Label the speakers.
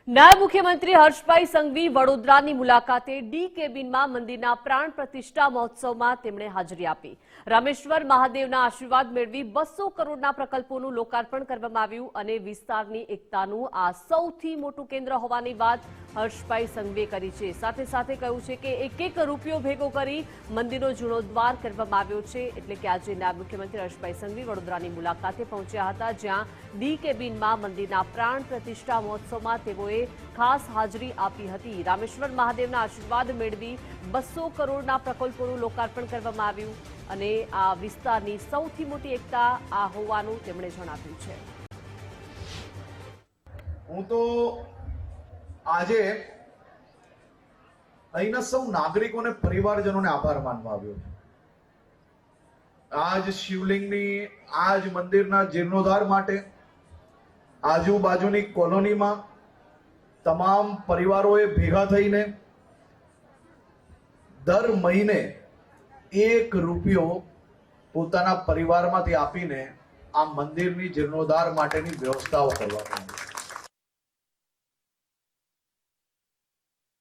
Speaker 1: નાયબ મુખ્યમંત્રી હર્ષભાઈ સંઘવી વડોદરાની મુલાકાતે ડી કેબિનમાં મંદિરના પ્રાણ પ્રતિષ્ઠા મહોત્સવમાં તેમણે હાજરી આપી। રામેશ્વર મહાદેવના આશીર્વાદ મેળવી 200 કરોડના પ્રકલ્પોનું લોકાર્પણ કરવામાં આવ્યું અને વિસ્તારની એકતાનું આ સૌથી મોટું કેન્દ્ર હોવાની વાત હર્ષભાઈ સંઘવીએ કરી છે। સાથે સાથે કહ્યું છે કે એક એક રૂપિયો ભેગો કરી મંદિરનો જીર્ણોદ્ધાર કરવામાં આવ્યો છે। એટલે કે આજે નાયબ મુખ્યમંત્રી હર્ષભાઈ સંઘવી વડોદરાની મુલાકાતે પહોંચ્યા હતા, જ્યાં ડી કેબિનમાં મંદિરના પ્રાણ પ્રતિષ્ઠા મહોત્સવમાં તેઓએ ખાસ હાજરી આપી હતી। રામેશ્વર મહાદેવના આશીર્વાદ મેળવી 200 કરોડના પ્રકલ્પોનું લોકાર્પણ કરવામાં આવ્યું અને આ વિસ્તારની સૌથી મોટી એકતા આ હોવાનું તેમણે જણાવ્યું છે।
Speaker 2: હું તો આજે અહીંના સૌ નાગરિકોને પરિવારજનોને આભાર માનવા આવ્યો છું। આજ શિવલિંગની આજ મંદિરના જીર્ણોદ્ધાર માટે આજુબાજુની કોલોનીમાં તમામ પરિવારોએ ભેગા થઈને દર મહિને 1 રૂપિયો પોતાના પરિવારમાંથી આપીને આ મંદિરની જીર્ણોદ્ધાર માટેની વ્યવસ્થાઓ કરવામાં